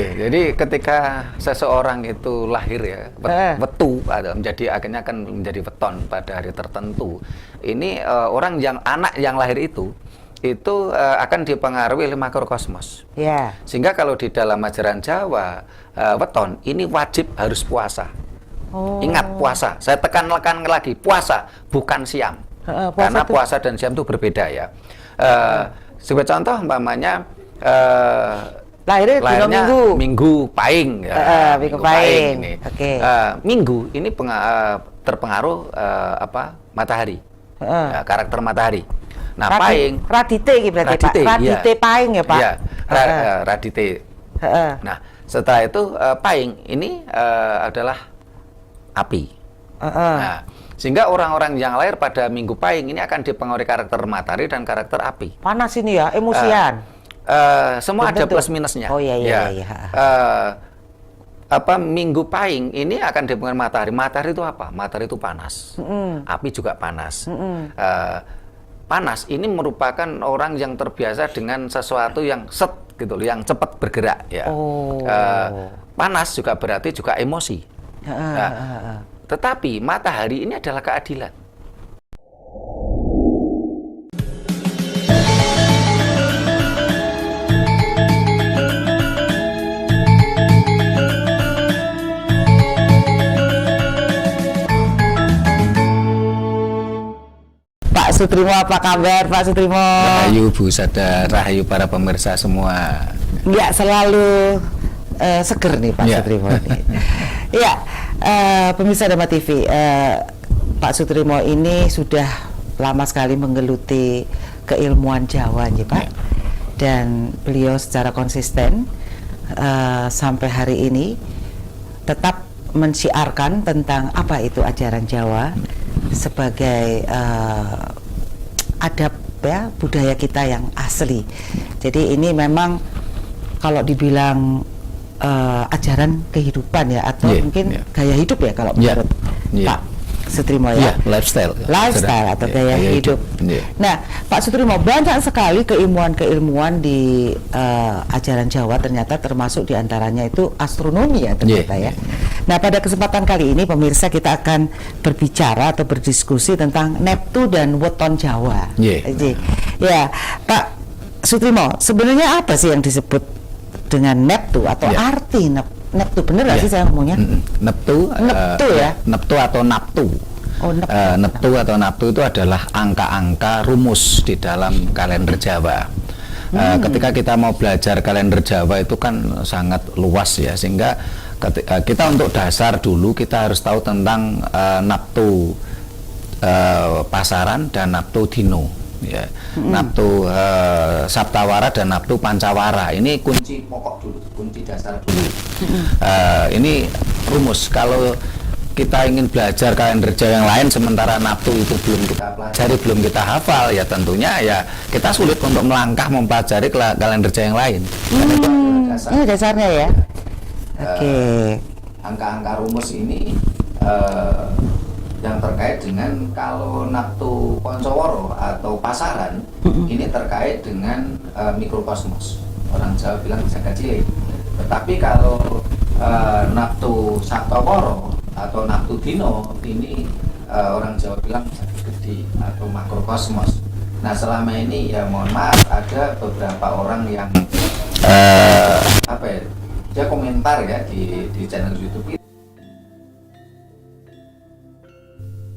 Jadi ketika seseorang itu lahir ya, wetu atau akhirnya akan menjadi weton pada hari tertentu. Ini anak yang lahir itu akan dipengaruhi oleh makrokosmos. Ya. Sehingga kalau di dalam ajaran Jawa, weton ini wajib harus puasa. Oh. Ingat puasa, saya tekan lagi, puasa bukan siam. Karena puasa dan siam itu berbeda ya. Sebagai contoh umpamanya lahirnya Minggu Pahing ya. Minggu Pahing ini. Okay. Minggu ini terpengaruh matahari. Karakter matahari. Nah, Pahing Radite berarti Pak. Radite iya. Pahing ya Pak. Iya, Radite. Nah, setelah itu Pahing ini adalah api. Nah, sehingga orang-orang yang lahir pada Minggu Pahing ini akan dipengaruhi karakter matahari dan karakter api. Panas ini ya, emosian. Semua ada plus minusnya. Oh iya. Minggu Pahing ini akan dipengaruhi matahari. Matahari itu apa? Matahari itu panas. Api juga panas. Panas ini merupakan orang yang terbiasa dengan sesuatu yang gitu loh, yang cepat bergerak ya. Panas juga berarti juga emosi. Tetapi matahari ini adalah keadilan. Pak Sutrimo, apa kabar Pak Sutrimo? Rahayu Bu Sada, rahayu para pemirsa semua. Ya, selalu seger nih Pak Sutrimo ini. Ya, pemirsa Dharma TV, Pak Sutrimo ini sudah lama sekali menggeluti keilmuan Jawa nih Pak. Dan beliau secara konsisten sampai hari ini tetap mensiarkan tentang apa itu ajaran Jawa sebagai adab ya budaya kita yang asli. Jadi ini memang kalau dibilang ajaran kehidupan ya, atau mungkin gaya hidup ya kalau menurut Pak Sutrimo ya. Lifestyle atau gaya hidup. Nah, Pak Sutrimo, banyak sekali keilmuan-keilmuan di ajaran Jawa, ternyata termasuk diantaranya itu astronomi ya ternyata ya. Nah, pada kesempatan kali ini pemirsa kita akan berbicara atau berdiskusi tentang Neptu dan weton Jawa. Ya, Pak Sutrimo, sebenarnya apa sih yang disebut dengan Neptu atau arti Neptu, bener nggak sih saya ngomongnya? Neptu ya? Neptu atau Naptu. Neptu atau Naptu itu adalah angka-angka rumus di dalam kalender Jawa. Ketika kita mau belajar kalender Jawa itu kan sangat luas ya, sehingga kita untuk dasar dulu kita harus tahu tentang Naptu pasaran dan Naptu dino. Ya, Naptu Saptawara dan Naptu Pancawara, ini kunci pokok dulu, kunci dasar dulu. Ini rumus. Kalau kita ingin belajar kalender Jawa yang lain sementara Naptu itu belum kita pelajari, belum kita hafal, ya tentunya ya kita sulit untuk melangkah mempelajari kalender Jawa yang lain. Ini dasarnya ya. Angka-angka rumus ini yang terkait dengan kalau Naptu Pancawara atau pasaran ini terkait dengan mikrokosmos. Orang Jawa bilang jagat cilik. Tetapi kalau Naptu Saptawara atau Naptu dino ini orang Jawa bilang jagat gede atau makrokosmos. Nah, selama ini ya mohon maaf ada beberapa orang yang dia komentar ya di channel YouTube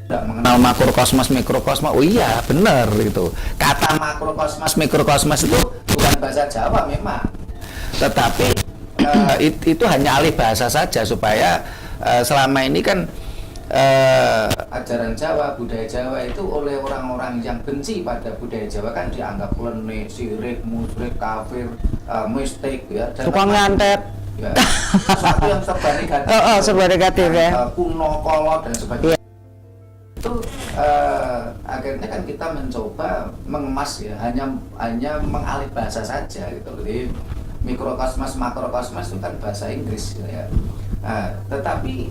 tidak mengenal makrokosmos mikrokosmos. Oh iya benar itu, kata makrokosmos mikrokosmos itu bukan bahasa Jawa memang, tetapi itu hanya alih bahasa saja supaya selama ini kan ajaran Jawa, budaya Jawa itu oleh orang-orang yang benci pada budaya Jawa kan dianggap klenik, sirik, musyrik, kafir, mistik ya, tukang nyantet ya, sesuatu yang serba negatif. Serba negatif ya, kuno, kolot dan sebagainya. Itu akhirnya kan kita mencoba mengemas ya, hanya mengalih bahasa saja gitu. Jadi mikrokosmos makrokosmos itu kan bahasa Inggris ya. Tetapi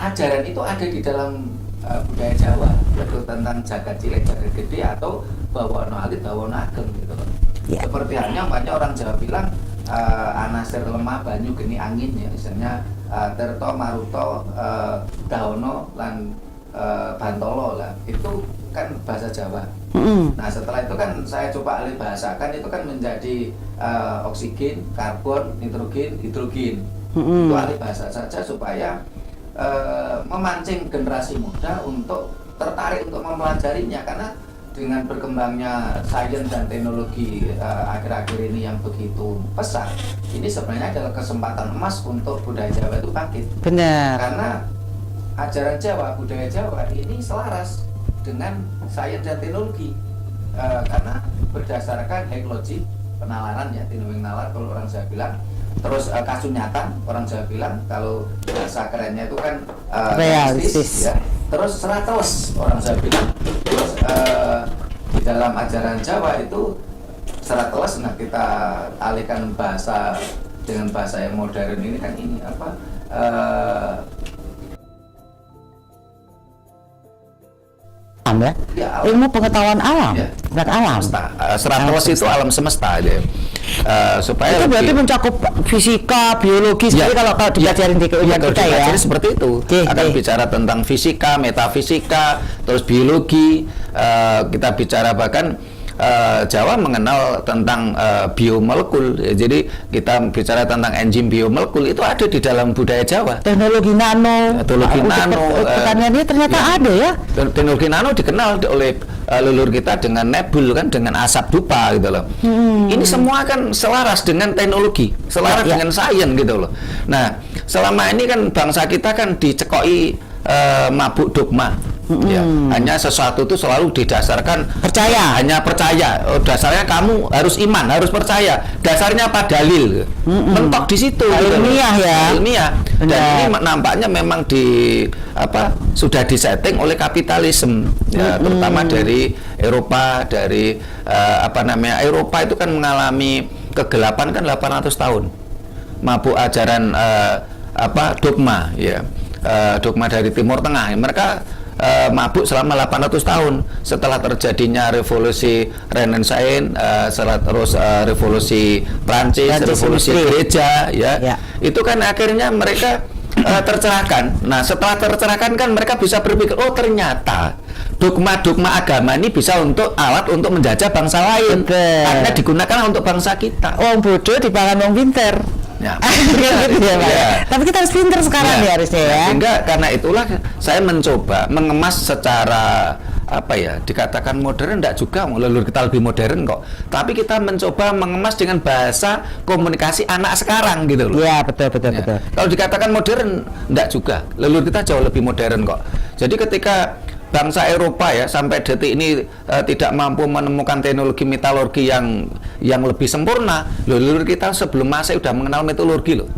ajaran itu ada di dalam budaya Jawa, yaitu tentang jagat cilik jagat gede atau bawana alit bawana ageng gitu. Seperti halnya banyak orang Jawa bilang anasir lemah banyu geni angin ya, misalnya Tirta Maruta Dahono lan Bantolo lah, itu kan bahasa Jawa. Nah setelah itu kan saya coba alih bahasakan, itu kan menjadi oksigen, karbon, nitrogen, hidrogen. Itu alih bahasa saja supaya memancing generasi muda untuk tertarik untuk mempelajarinya, karena dengan berkembangnya sains dan teknologi akhir-akhir ini yang begitu pesat, ini sebenarnya adalah kesempatan emas untuk budaya Jawa itu bangkit. Benar. Karena ajaran Jawa, budaya Jawa ini selaras dengan sains dan teknologi, karena berdasarkan ekologi penalaran ya, teknologi nalar kalau orang Jawa bilang, terus kasunyatan orang Jawa bilang, kalau bahasa kerennya itu kan realistis ya. Terus seratos orang Jawa bilang. Terus di dalam ajaran Jawa itu seratos, nah kita alihkan bahasa dengan bahasa yang modern ini kan ini apa? Ya, ilmu pengetahuan alam, ya. Alam. Seratos itu alam semesta aja. Supaya itu berarti mencakup fisika, biologi, ya, kalau dipelajarin di keilmuan kita ya. Jadi seperti itu. Akan bicara tentang fisika, metafisika, terus biologi. Kita bicara bahkan Jawa mengenal tentang biomolekul. Jadi kita bicara tentang enzim biomolekul itu ada di dalam budaya Jawa. Teknologi nano. Pertanian ini ternyata ada ya. Teknologi nano dikenal oleh leluhur kita dengan nebul kan, dengan asap dupa gitu loh. Ini semua kan selaras dengan teknologi, selaras dengan sains gitu loh. Nah, selama ini kan bangsa kita kan dicekoki mabuk dogma. Ya, hanya sesuatu itu selalu didasarkan percaya, hanya percaya. Dasarnya kamu harus iman, harus percaya. Dasarnya apa? Dalil. Mentok di situ. Ilmiah gitu. Ya. Ilmiah. Dan ini nampaknya memang sudah disetting oleh kapitalisme. Ya, terutama dari Eropa, dari Eropa itu kan mengalami kegelapan kan 800 tahun. Mabuk ajaran dogma ya. Dogma dari Timur Tengah. Mereka mabuk selama 800 tahun setelah terjadinya revolusi Renaissance, terus revolusi Prancis, revolusi gereja ya. Itu kan akhirnya mereka tercerahkan. Nah, setelah tercerahkan kan mereka bisa berpikir, oh ternyata dogma-dogma agama ini bisa untuk alat untuk menjajah bangsa lain. Karena digunakan untuk bangsa kita. Wong bodoh dipangan wong pinter. Ya. Gitu ya, Pak. Ya. Tapi kita harus pinter sekarang ya harusnya ya. Sehingga karena itulah saya mencoba mengemas secara dikatakan modern, enggak juga, leluhur kita lebih modern kok. Tapi kita mencoba mengemas dengan bahasa komunikasi anak sekarang gitu loh. Iya, betul. Kalau dikatakan modern enggak juga. Leluhur kita jauh lebih modern kok. Jadi ketika bangsa Eropa ya sampai detik ini tidak mampu menemukan teknologi metalurgi yang lebih sempurna, leluhur kita sebelum Masehi sudah mengenal metalurgi loh.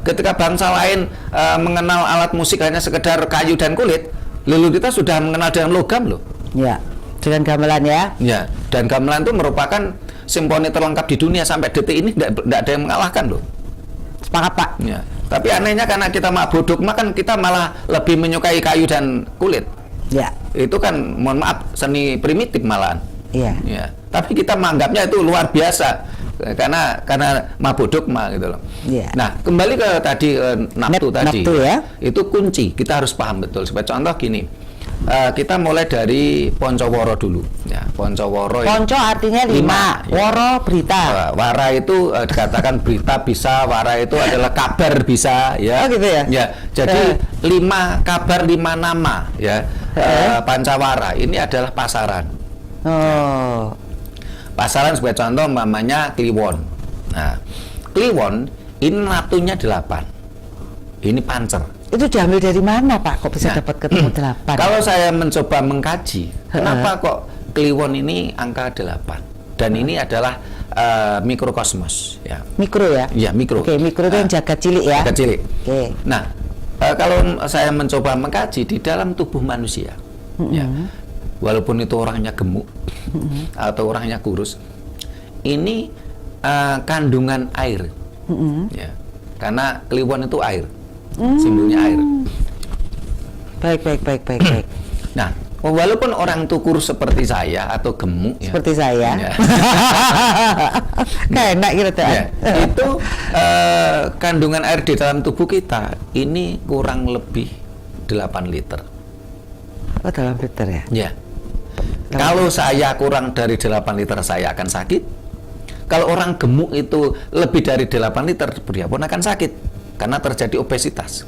Ketika bangsa lain mengenal alat musik hanya sekedar kayu dan kulit, leluhur kita sudah mengenal dengan logam loh. Ya, dengan gamelan ya. Ya, dan gamelan itu merupakan simfoni terlengkap di dunia sampai detik ini tidak ada yang mengalahkan loh. Sepakat Pak. Ya. Tapi anehnya karena kita mabuk dogma kan kita malah lebih menyukai kayu dan kulit. Ya. Itu kan mohon maaf seni primitif malahan. Iya. Ya. Tapi kita menganggapnya itu luar biasa karena mabuk dogma gitu loh. Ya. Nah, kembali ke tadi naftu tadi. Naftu ya. Itu kunci, kita harus paham betul. Sebagai contoh gini. Kita mulai dari Poncoworo dulu ya. Poncoworo. Ponco artinya 5, Woro berita. Wara itu dikatakan berita bisa, wara itu adalah kabar bisa ya. Oh gitu ya. Ya, jadi 5 kabar 5 nama ya. Pancawara ini adalah pasaran. Oh. Pasaran sebagai contoh namanya Kliwon. Nah, Kliwon ini naftunya 8. Ini pancer. Itu diambil dari mana Pak? Kok bisa dapat ketemu 8? Kalau saya mencoba mengkaji, kenapa kok Kliwon ini angka 8? Dan ini adalah mikrokosmos ya. Mikro ya? Iya, mikro. Oke, mikro itu yang jagat cilik ya. Jagat cilik. Oke. Nah, kalau saya mencoba mengkaji di dalam tubuh manusia, ya, walaupun itu orangnya gemuk atau orangnya kurus, ini kandungan air, ya, karena Kliwon itu air. Simbolnya air. Baik. Nah, Walaupun orang itu kurus seperti saya atau gemuk ya. Seperti saya. Ya. Kayak enak gitu tuh. Ya, itu kandungan air di dalam tubuh kita ini kurang lebih 8 liter. Oh, 8 liter ya? Ya. Kalau saya kurang dari 8 liter saya akan sakit. Kalau orang gemuk itu lebih dari 8 liter dia pun akan sakit karena terjadi obesitas.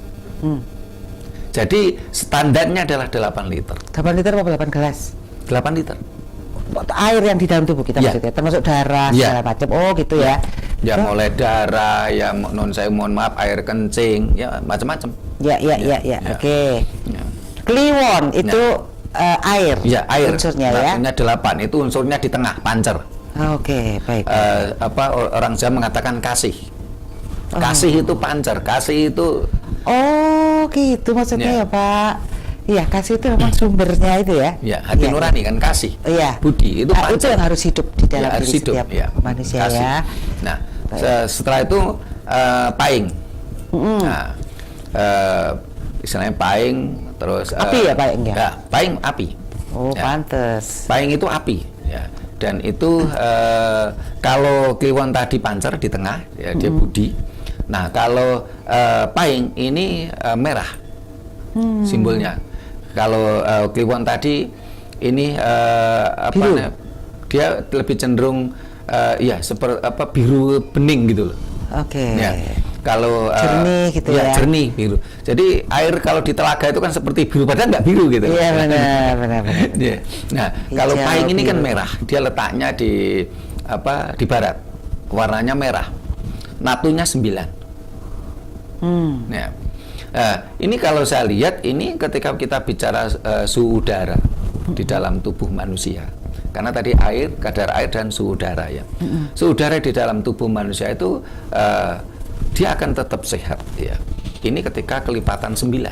Jadi standarnya adalah 8 liter. 8 liter apa 8 gelas? 8 liter. Air yang di dalam tubuh kita Ya. maksudnya, termasuk darah segala macam. Oh gitu ya. Ya mulai darah, ya saya mohon maaf air kencing, ya macam-macam. Ya. Oke. Ya. Kliwon itu air. Ya, air. Unsurnya ya. Unsurnya 8, itu unsurnya di tengah, pancer. Oke, baik. Orang Jawa mengatakan kasih. Kasih itu pancer, kasih itu. Oh, gitu maksudnya ya, Pak. Iya, kasih itu memang sumbernya itu ya. Ya, hati nurani kan kasih. Iya. Budi itu pancer. Itu yang harus hidup di dalam harus diri hidup, setiap manusia kasih. ya. Nah, setelah itu paing. Nah, istilahnya paing, terus api ya paing ya? Ya, paing api. Oh, ya. pantes. Paing itu api, ya. Dan itu kalau kliwon tadi pancer di tengah, ya, dia budi. Nah, kalau paing ini merah simbolnya. Kalau kliwon tadi ini biru. Dia lebih cenderung ya seperti biru bening gitu loh. Oke. Ya. Kalau jernih gitu ya. Jernih biru. Jadi air kalau di telaga itu kan seperti biru, padahal nggak biru gitu. Iya benar. Ya. Nah, kalau Hijau, paing ini kan biru. merah. Dia letaknya di barat. Warnanya merah. Natunya 9. Ya. Ini kalau saya lihat ini ketika kita bicara suhu udara di dalam tubuh manusia. Karena tadi air, kadar air dan suhu udara ya. Suhu udara di dalam tubuh manusia itu dia akan tetap sehat ya. Ini ketika kelipatan 9.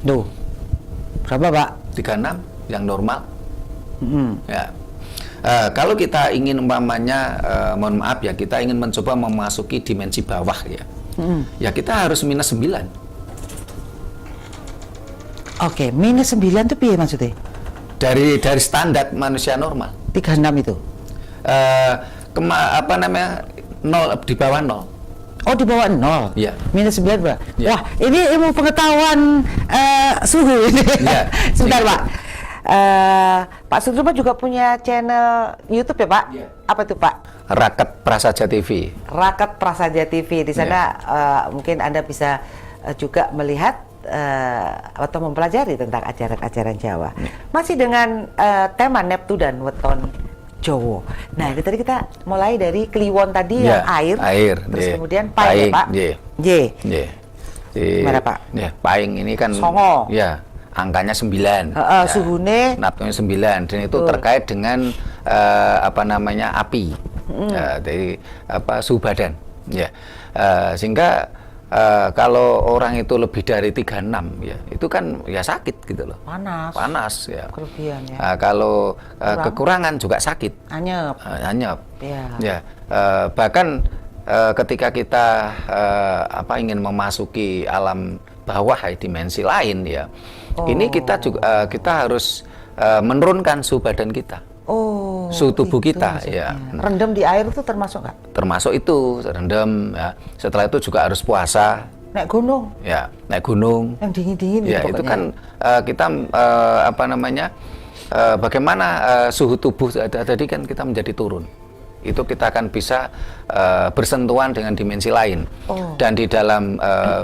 Duh. Berapa, Pak? 36 yang normal. Ya. Kalau kita ingin umpamanya mohon maaf ya, kita ingin mencoba memasuki dimensi bawah ya. Ya kita harus minus 9. Oke, minus 9 itu piye maksudnya? Dari standar manusia normal. 36 itu. Nol di bawah 0. Oh, di bawah 0. Iya. Minus 9, Pak. Ya. Wah, ini ilmu pengetahuan suhu ini. Ya. Sebentar, Pak. Pak Sutrisno juga punya channel YouTube ya, Pak? Ya. Apa itu, Pak? Raket Prasaja TV. Raket Prasaja TV. Di sana mungkin Anda bisa juga melihat atau mempelajari tentang ajaran-ajaran Jawa. Masih dengan tema Neptu dan Weton Jowo. Nah, ini tadi kita mulai dari kliwon tadi yang air, terus kemudian paing, ya, Pak. Gimana, Pak? Ya, paing ini kan Songo. Ya, angkanya 9. Suhunya natunya 9 dan itu terkait dengan api. Dari suhu badan. Ya. Sehingga kalau orang itu lebih dari 36 ya, itu kan ya sakit gitu loh. Panas ya. Kelebihan ya. Kalau kekurangan juga sakit. Anyep. Ya. Bahkan ketika kita ingin memasuki alam bawah dimensi lain ya. Ini kita juga kita harus menurunkan suhu badan kita. Suhu tubuh kita ya. Rendam di air itu termasuk nggak? Termasuk itu rendam ya. Setelah itu juga harus puasa. Naik gunung. Ya, naik gunung. Yang dingin-dingin ya, gitu itu pokoknya. kan kita bagaimana suhu tubuh tadi kan kita menjadi turun. Itu kita akan bisa bersentuhan dengan dimensi lain. Dan di dalam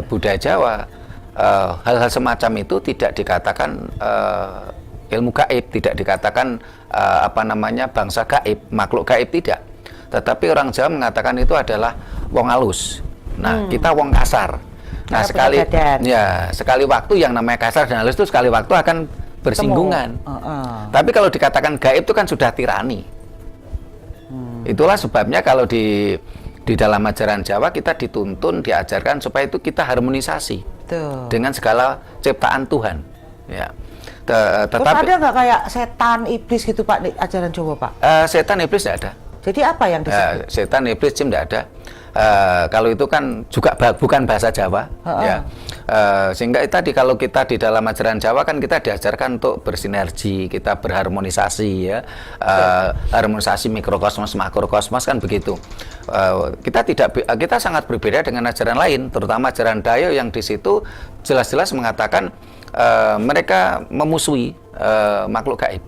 budaya Jawa hal-hal semacam itu tidak dikatakan ilmu gaib, tidak dikatakan bangsa gaib, makhluk gaib, tidak. Tetapi orang Jawa mengatakan itu adalah wong alus. Nah, kita wong kasar. Nah, sekali waktu yang namanya kasar dan halus itu sekali waktu akan bersinggungan. Tapi kalau dikatakan gaib itu kan sudah tirani. Itulah sebabnya kalau di dalam ajaran Jawa kita dituntun, diajarkan supaya itu kita harmonisasi dengan segala ciptaan Tuhan. Ya. Terus ada nggak kayak setan, iblis gitu, Pak, di ajaran Jawa, Pak? Setan, iblis tidak ada. Jadi apa yang disebut? Setan, iblis, jin tidak ada. Kalau itu kan juga bukan bahasa Jawa, ya. Sehingga itu tadi kalau kita di dalam ajaran Jawa kan kita diajarkan untuk bersinergi, kita berharmonisasi, ya, harmonisasi mikrokosmos, makrokosmos kan begitu. Kita sangat berbeda dengan ajaran lain, terutama ajaran Dayo yang di situ jelas-jelas mengatakan mereka memusuhi makhluk gaib.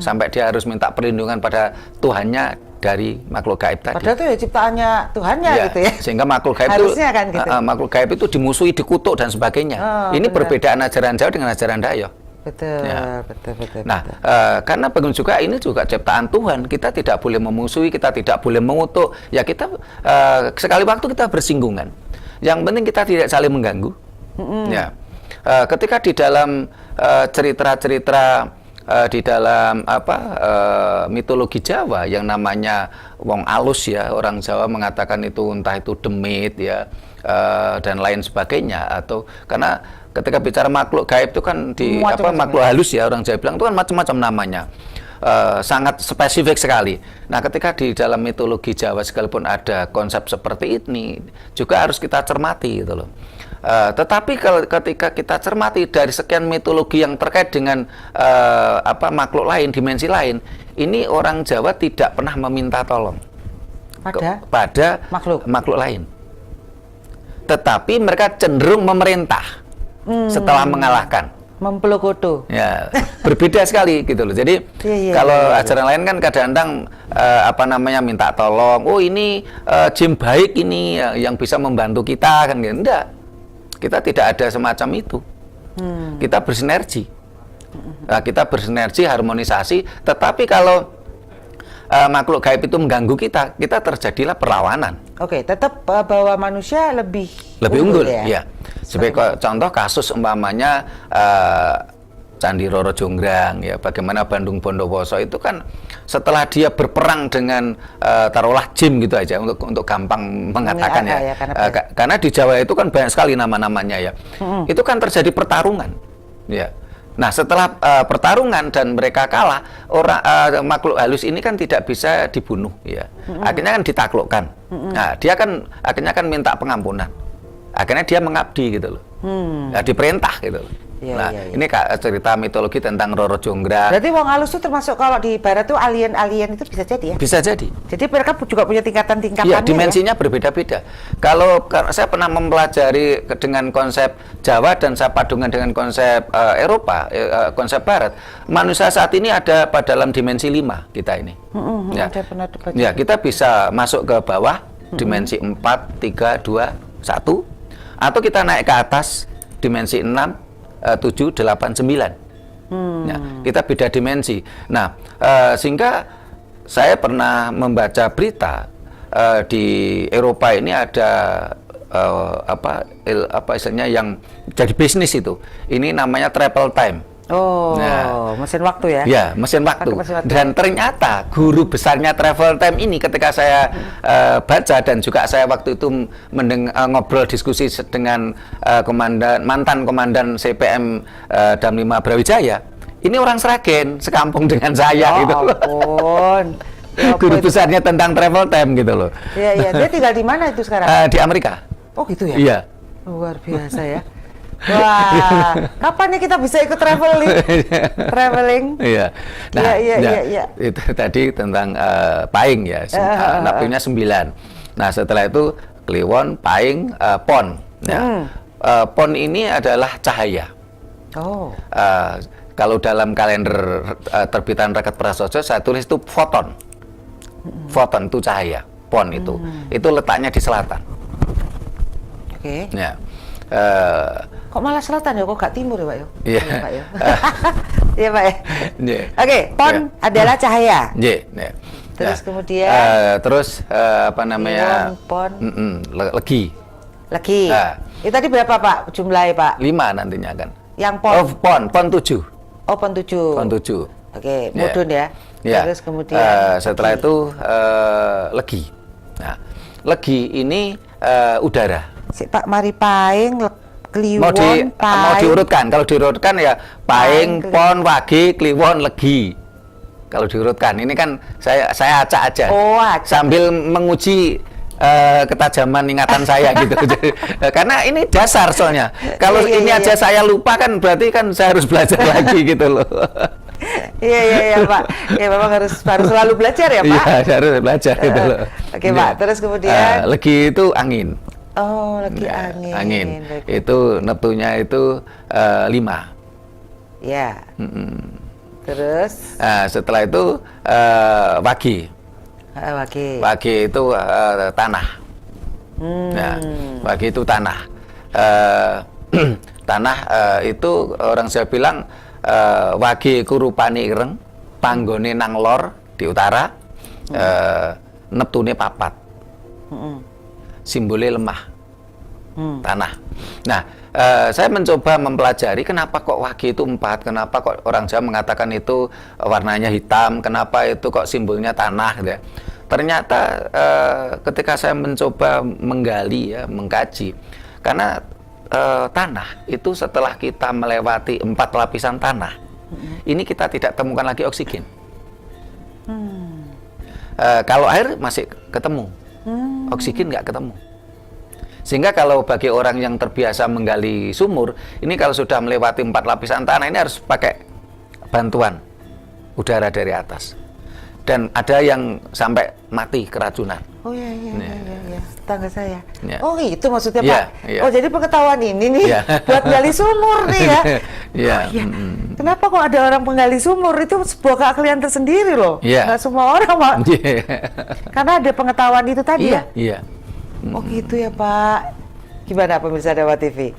Sampai dia harus minta perlindungan pada Tuhannya dari makhluk gaib tadi. Padahal itu ya ciptaannya Tuhannya gitu ya. Sehingga makhluk gaib harusnya kan gitu. Makhluk gaib itu dimusuhi, dikutuk dan sebagainya. Ini benar. Perbedaan ajaran Jawa dengan ajaran Dayo. Betul, ya. betul. Nah, karena bagian juga ini juga ciptaan Tuhan, kita tidak boleh memusuhi, kita tidak boleh mengutuk. Ya kita sekali waktu kita bersinggungan. Yang penting kita tidak saling mengganggu. Ya, ketika di dalam cerita-cerita di dalam mitologi Jawa yang namanya wong alus, ya, orang Jawa mengatakan itu entah itu demit, ya, dan lain sebagainya, atau karena ketika bicara makhluk gaib itu kan makhluk halus, ya, orang Jawa bilang itu kan macam-macam namanya. Sangat spesifik sekali. Nah, ketika di dalam mitologi Jawa sekalipun ada konsep seperti ini juga harus kita cermati gitu loh. Tetapi ketika kita cermati dari sekian mitologi yang terkait dengan makhluk lain, dimensi lain, ini orang Jawa tidak pernah meminta tolong pada makhluk lain. Tetapi mereka cenderung memerintah setelah mengalahkan. Mempelokoto. Ya, berbeda sekali gitu loh. Jadi kalau ajaran lain kan kadang-kadang minta tolong. Oh, ini jin baik ini yang bisa membantu kita kan gitu. Enggak. Kita tidak ada semacam itu. Kita bersinergi. Kita bersinergi, harmonisasi, tetapi kalau makhluk gaib itu mengganggu kita terjadilah perlawanan. Oke, tetap bahwa manusia lebih unggul ya. Sebagai contoh kasus umpamanya Candi Roro Jonggrang, ya, bagaimana Bandung Bondowoso itu kan setelah dia berperang dengan taruhlah jin gitu aja untuk gampang mengatakan karena di Jawa itu kan banyak sekali nama-namanya, ya. Itu kan terjadi pertarungan, ya. Nah, setelah pertarungan dan mereka kalah, makhluk halus ini kan tidak bisa dibunuh, ya. Akhirnya kan ditaklukkan. Nah, dia kan akhirnya kan minta pengampunan. Akhirnya dia mengabdi gitu loh. Nah, diperintah gitu loh. Ini cerita mitologi tentang Roro Jonggrang. Berarti wong halus itu termasuk kalau di barat tuh alien-alien itu bisa jadi, ya? Bisa jadi. Jadi mereka juga punya tingkatan-tingkatannya. Ya, dimensinya berbeda-beda. Kalau saya pernah mempelajari dengan konsep Jawa dan saya padukan dengan konsep Eropa, konsep Barat, manusia saat ini ada pada dalam dimensi 5 kita ini. Ya, kita bisa masuk ke bawah dimensi 4, 3, 2, 1, atau kita naik ke atas dimensi 6, 7, 8, 9. Nah, kita beda dimensi. Nah, sehingga saya pernah membaca berita di Eropa ini ada istilahnya yang jadi bisnis itu. Ini namanya travel time. Mesin waktu, ya? Ya, mesin waktu. Dan ternyata guru besarnya travel time ini ketika saya baca dan juga saya waktu itu ngobrol diskusi dengan mantan komandan CPM Dam 5 Brawijaya, ini orang Sragen, sekampung dengan saya gitu loh. Guru besarnya tentang travel time gitu loh. Iya. Dia tinggal di mana itu sekarang? Di Amerika. Oh gitu ya? Iya. Luar biasa ya. Wah, kapan nih kita bisa ikut traveling? Iya. Nah, iya. Itu tadi tentang Paing, ya. Napinya 9. Nah, setelah itu Kliwon, Paing, Pon. Nah, Pon ini adalah cahaya. Kalau dalam kalender terbitan Raket Prasojo saya tulis itu foton. Foton itu cahaya. Pon itu letaknya di selatan. Oke. Ya. Kok malah selatan ya, kok gak timur ya, Pak ya? Iya. Iya, Pak ya. Oke, Pon adalah cahaya. Iya. Terus kemudian Pon, legi. Itu tadi berapa, Pak, jumlahnya, Pak? 5 nantinya kan. Yang Pon? Pon 7. Pon 7. Pon 7. Oke, mudun ya. Terus kemudian setelah itu legi. Nah, legi ini udara. Pak, mari Paing, Kliwon, Paing. Mau diurutkan. Kalau diurutkan ya Paing, Pon, Wage, Kliwon, Legi. Kalau diurutkan, ini kan saya acak aja. Acak. Sambil menguji ketajaman ingatan saya gitu. Jadi, karena ini dasar soalnya. Kalau Iya, ini iya, aja iya. saya lupa kan berarti kan saya harus belajar lagi gitu loh. Iya Pak. Ya memang harus selalu belajar ya Pak. Iya, harus belajar gitu loh. Oke Pak, terus kemudian legi itu angin. oh lagi Ya, angin. angin. Baik. Itu Neptunya itu 5. Ya. Terus Nah, setelah itu Wage. Oke. Wage itu tanah. Nah, Wage itu tanah. Tanah itu orang Jawa bilang Wage iku rupane ireng, panggone nang lor di utara, Neptune papat. Simbolnya lemah. Tanah. Nah, saya mencoba mempelajari kenapa kok Wage itu 4, kenapa kok orang Jawa mengatakan itu warnanya hitam, kenapa itu kok simbolnya tanah gitu ya. Ternyata ketika saya mencoba menggali ya, mengkaji, karena tanah itu setelah kita melewati 4 lapisan tanah, ini kita tidak temukan lagi oksigen. Kalau air masih ketemu, oksigen nggak ketemu. Sehingga kalau bagi orang yang terbiasa menggali sumur, ini kalau sudah melewati 4 lapisan tanah, ini harus pakai bantuan udara dari atas. Dan ada yang sampai mati keracunan. Oh iya. Tetangga saya. Ya. Oh itu maksudnya Ya, Pak. ya. Oh jadi pengetahuan ini nih Ya. buat gali sumur nih ya. Iya. Oh, iya. Kenapa kok ada orang penggali sumur itu sebuah keahlian tersendiri loh. Iya. Nggak semua orang Pak. Iya. Karena ada pengetahuan itu tadi ya. Iya. Oh gitu ya Pak. Gimana pemirsa Dewa TV?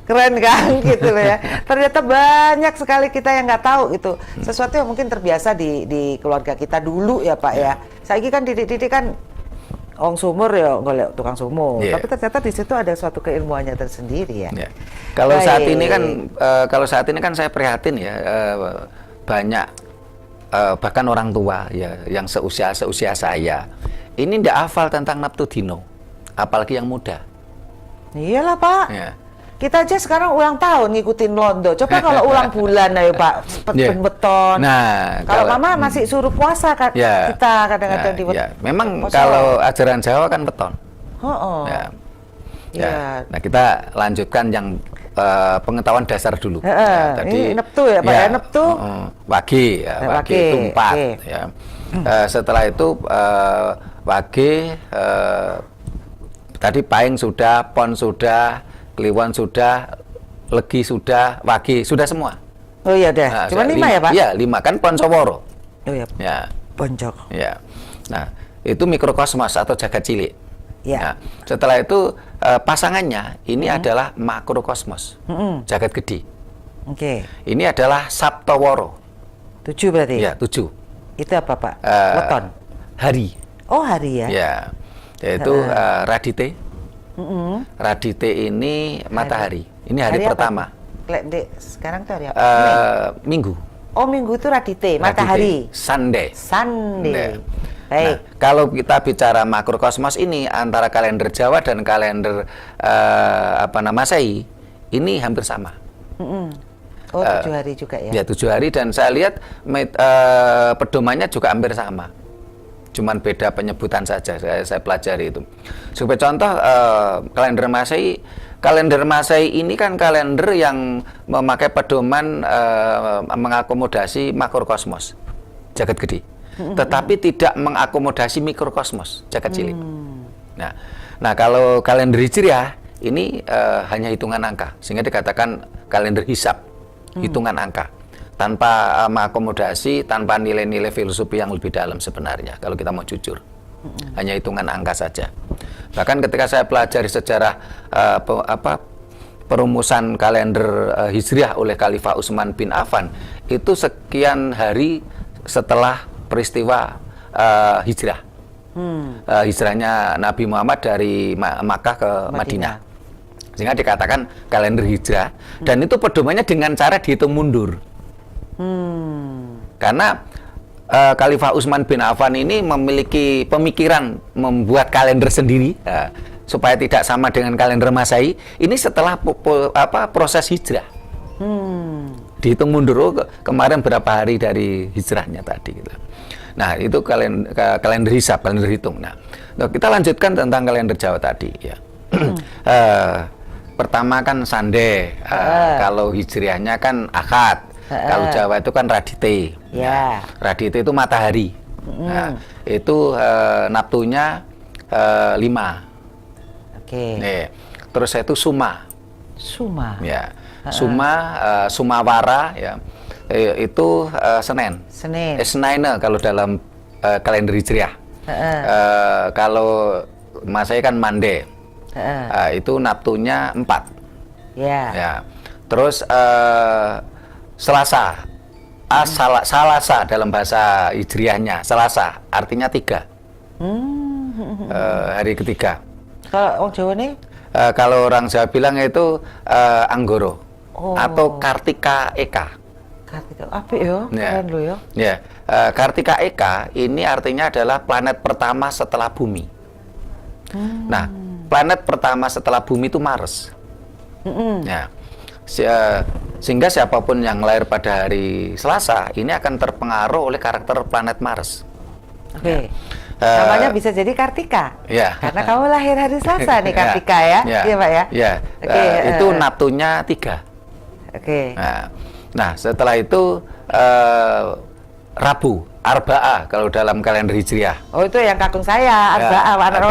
Keren kan gitu loh ya. Ternyata banyak sekali kita yang nggak tahu gitu. Sesuatu yang mungkin terbiasa di keluarga kita dulu ya Pak ya. Saiki kan didik-didik kan ong sumur ya golek tukang sumur. Yeah. Tapi ternyata di situ ada suatu keilmuannya tersendiri ya. Ya. Kalau saat Baik. ini kan saya prihatin ya, banyak bahkan orang tua ya yang seusia saya ini ndak hafal tentang Neptudino, apalagi yang muda. Iyalah Pak. Ya. Kita aja sekarang ulang tahun ngikutin londo. Coba kalau ulang bulan ayo Pak, Ya. beton. Nah, kalau Mama masih suruh puasa kan ya, kita kadang-kadang ya, di ya. Memang puasa. kalau ajaran Jawa kan beton. Oh. Ya. Iya. Ya. Nah, kita lanjutkan yang pengetahuan dasar dulu. Ini Neptu ya Pak ya, Neptu. Wage ya, Wage itu 4 oke. ya. Setelah itu Wage tadi Paing sudah, Pon sudah, Kliwon sudah, Legi sudah, Wage sudah semua. Oh iya deh. Nah, Cuma 5 ya Pak? Iya, 5 kan Poncoworo. Oh iya. Ya. Poncok. Ya. Nah, itu mikrokosmos atau jagat cilik. Ya. Nah, setelah itu pasangannya ini adalah makrokosmos, jagat gede. Oke. Ini adalah Saptoworo. 7 berarti? Ya, 7. Itu apa Pak? Weton. Hari. Oh hari ya? Ya. Yaitu Radite. Radite ini matahari. Ini hari apa? pertama. Sekarang tuh hari apa? Minggu. Oh minggu itu Radite, matahari. Sunday. Sunday. Nah, Baik. kalau kita bicara makrokosmos ini antara kalender Jawa dan kalender Masehi ini hampir sama. Oh 7 hari juga ya? Ya 7 hari dan saya lihat pedomannya juga hampir sama. Cuman beda penyebutan saja saya pelajari itu. Sebagai contoh kalender Masehi ini kan kalender yang memakai pedoman mengakomodasi makrokosmos jagat gede. Tetapi tidak mengakomodasi mikrokosmos jagat cilik. Nah kalau kalender Hijriah ini hanya hitungan angka sehingga dikatakan kalender hisab, hitungan angka tanpa mengakomodasi, tanpa nilai-nilai filosofi yang lebih dalam sebenarnya kalau kita mau jujur. Hanya hitungan angka saja. Bahkan ketika saya pelajari sejarah perumusan kalender Hijriah oleh Khalifah Utsman bin Affan itu sekian hari setelah peristiwa hijrah. Hijrahnya Nabi Muhammad dari Makkah ke Madinah. Sehingga dikatakan kalender hijrah dan itu pedomannya dengan cara dihitung mundur. Karena Khalifah Utsman bin Affan ini memiliki pemikiran membuat kalender sendiri supaya tidak sama dengan kalender Masehi. Ini setelah proses hijrah. Dihitung mundur kemarin berapa hari dari hijrahnya tadi gitu. Nah, itu kalender hisab, kalender hitung. Nah, kita lanjutkan tentang kalender Jawa tadi ya. Pertama kan Sande, kalau Hijriahnya kan Ahad, kalau Jawa itu kan Radite. Ya. Radite itu matahari. Nah, itu Neptunya 5. Oke. Nih, terus itu Suma. Suma. Ya. Sumawara ya. Itu Senin. Senaina kalau dalam kalender Hijriah. Kalau Masai kan Mande. Itu Neptunya 4. Ya. Terus Selasa. Salasa dalam bahasa Hijriahnya. Selasa artinya 3. Hari ketiga. Kalau orang Jawa nih? Kalau orang Jawa bilang itu Anggoro atau Kartika Eka. Kartika, apik ya, keren lo ya. Ya, Kartika Eka ini artinya adalah planet pertama setelah bumi. Nah, planet pertama setelah bumi itu Mars. Ya, sehingga siapapun yang lahir pada hari Selasa ini akan terpengaruh oleh karakter planet Mars. Oke. Namanya bisa jadi Kartika. Ya. Karena kamu lahir hari Selasa nih Kartika ya. Iya Pak ya. Ya. Itu Neptunya 3. Oke. Nah, setelah itu Rabu, Arba'ah kalau dalam kalender Hijriah. Oh, itu yang kakung saya, Arba'ah, anak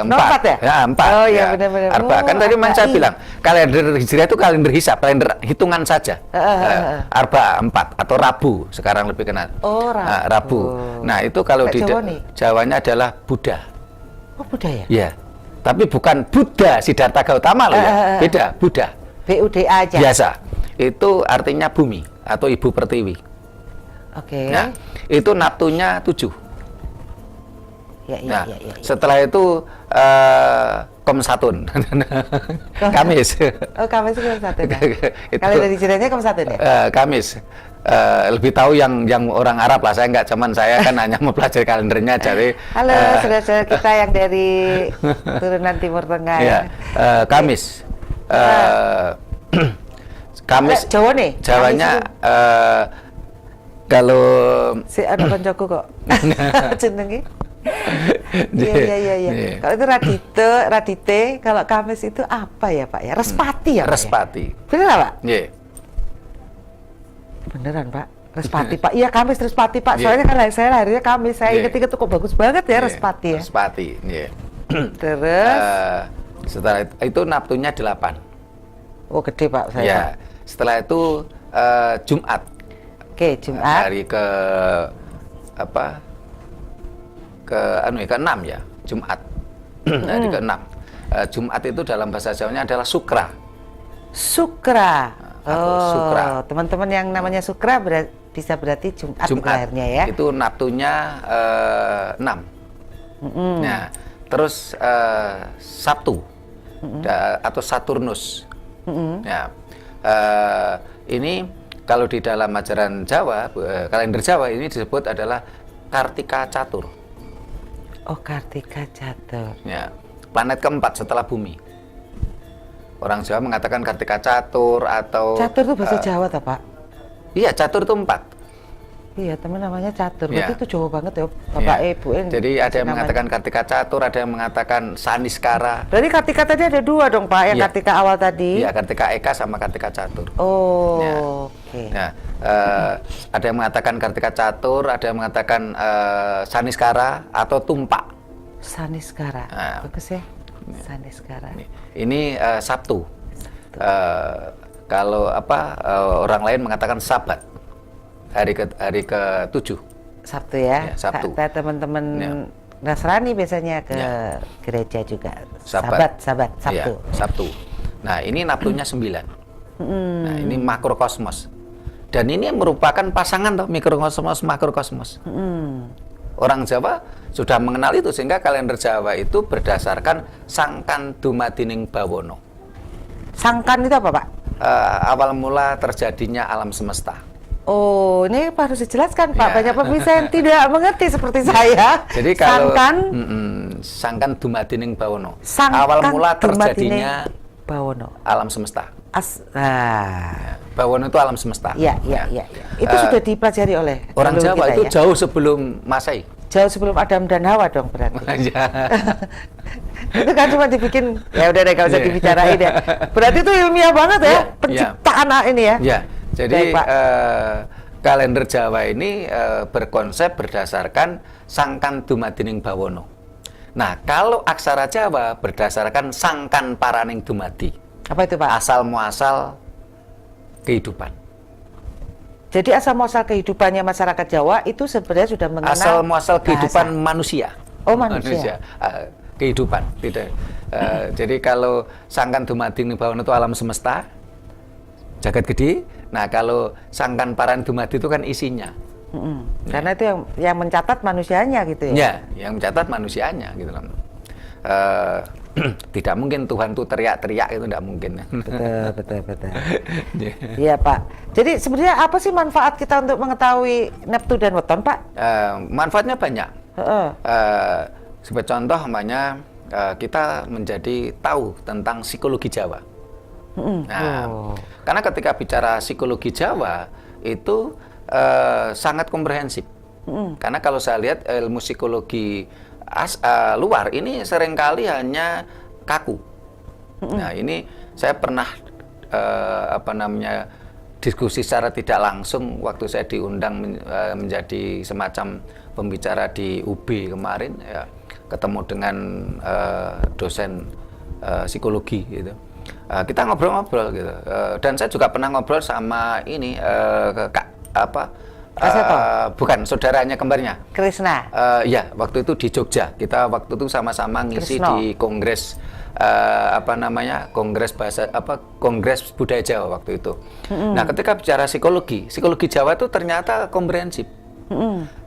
nomor 4 ya? Ya, 4. Oh iya, benar-benar. Arba'ah, kan tadi saya bilang, kalender Hijriah itu kalender hisab, kalender hitungan saja. Arba'ah 4 atau Rabu, sekarang lebih kenal. Oh, Rabu. Nah, Rabu. Nah, itu kalau di Jawanya adalah Buddha. Oh, Buddha ya? Iya. Tapi bukan Buddha Siddhartha Gautama loh ya. Beda, Buddha. BUDA aja. Biasa. Itu artinya bumi atau ibu pertiwi. Oke. Nah, itu Neptunya 7. Ya. Setelah itu Komsatun. Kamis. Oh, Kamis itu Komsatun. Kalau dari Hijriahnya Komsatun ya? Kamis. Lebih tahu yang orang Arab lah, saya nggak, cuman saya kan hanya mempelajari kalendernya. Jadi halo saudara-saudara kita yang dari turunan Timur Tengah ya. Kamis. Kamis. Jawa nih. Jawanya kalau si ada koncoku kok. Jenenge. Iya. Kalau itu Radite, kalau Kamis itu apa ya Pak ya? Respati ya Pak? Respati. Ya? Beneran Pak? Iya. Beneran Pak? Respati Pak? Iya Kamis Respati Pak. Soalnya kan saya lahirnya Kamis. Saya inget-inget tuh kok bagus banget ya Respati ya. Respati. Iya. Terus? Setelah itu Neptunya 8. Oh gede Pak saya. Ya. Setelah itu Jumat. Oke, Jumat. Hari ke-6 ya, Jumat. Hari ke-6. Jumat itu dalam bahasa Jawanya adalah Sukra. Sukra. Sukra. Teman-teman yang namanya Sukra bisa berarti Jumat lahirnya ya. Itu Neptunya 6. Nah, terus Sabtu atau Saturnus. Ya. Ini kalau di dalam ajaran Jawa, kalender Jawa ini disebut adalah Kartika Catur. Oh, Kartika Catur. Ya, planet keempat setelah bumi. Orang Jawa mengatakan Kartika Catur atau Catur itu bahasa Jawa tak Pak? Iya, Catur itu 4. Iya, teman namanya Catur. Ya. Berarti itu Jawa banget ya, Bapak Ibu. Jadi ada yang mengatakan Kartika Catur, ada yang mengatakan Saniskara. Berarti Kartika tadi ada 2 dong Pak, yang Kartika awal tadi. Iya, Kartika Eka sama Kartika Catur. Oh, oke. Nah, ada yang mengatakan Kartika Catur, ada yang mengatakan Saniskara atau Tumpak. Saniskara. Bagus ya. Saniskara. Ini Sabtu. Kalau orang lain mengatakan Sabat. Hari ke-7. Sabtu ya. Sabtu. Teman-teman Nasrani biasanya ke gereja juga. Sabat, Sabtu. Ya, Sabtu. Nah, ini Neptunya 9. Nah, ini makrokosmos. Dan ini merupakan pasangan toh, mikrokosmos, makrokosmos. Orang Jawa sudah mengenal itu, sehingga kalender Jawa itu berdasarkan Sangkan Dumadining Bawono. Sangkan itu apa Pak? Awal mula terjadinya alam semesta. Oh, ini harus dijelaskan Pak. Banyak pemirsa yang tidak mengerti seperti saya. Jadi kalau Sangkan Dumadining Bawono. Awal mula terjadinya Bawono. alam semesta. Bawono itu alam semesta. Iya. Itu sudah dipelajari oleh orang Jawa kita, itu ya? jauh sebelum Masehi. Jauh sebelum Adam dan Hawa dong berarti. Iya. Itu kan cuma dibikin, ya udah deh, gak usah dibicarain ya. Berarti itu ilmiah banget ya, penciptaan ini ya. Ya, jadi Baik, Pak. kalender Jawa ini berkonsep berdasarkan sangkan dumadining bawono. Nah, kalau aksara Jawa berdasarkan sangkan paraning dumadi. Apa itu, Pak? Asal muasal kehidupan. Jadi asal muasal kehidupannya masyarakat Jawa itu sebenarnya sudah mengenal Asal muasal kehidupan bahasa. manusia. Oh, manusia. Kehidupan, tidak. Jadi kalau sangkan dumadining bawono itu alam semesta, jagat gede. Nah, kalau sangkan paraning dumadi itu kan isinya. Karena itu yang mencatat manusianya gitu ya. Ya, yang mencatat manusianya gitu loh. Tidak mungkin Tuhan tuh teriak-teriak, itu tidak mungkin. Betul. Iya, Pak. Jadi sebenarnya apa sih manfaat kita untuk mengetahui Neptu dan Weton, Pak? Manfaatnya banyak. Sebagai contoh namanya kita menjadi tahu tentang psikologi Jawa. Karena ketika bicara psikologi Jawa itu sangat komprehensif. Karena kalau saya lihat ilmu psikologi luar ini seringkali hanya kaku. Nah, ini saya pernah diskusi secara tidak langsung waktu saya diundang menjadi semacam pembicara di UB kemarin, ya, ketemu dengan dosen psikologi gitu. Kita ngobrol-ngobrol gitu. Dan saya juga pernah ngobrol sama ini bukan saudaranya kembarnya. Krisna. Ya, waktu itu di Jogja. Kita waktu itu sama-sama ngisi Krisno. di kongres kongres budaya Jawa waktu itu. Nah, ketika bicara psikologi Jawa itu ternyata komprehensif.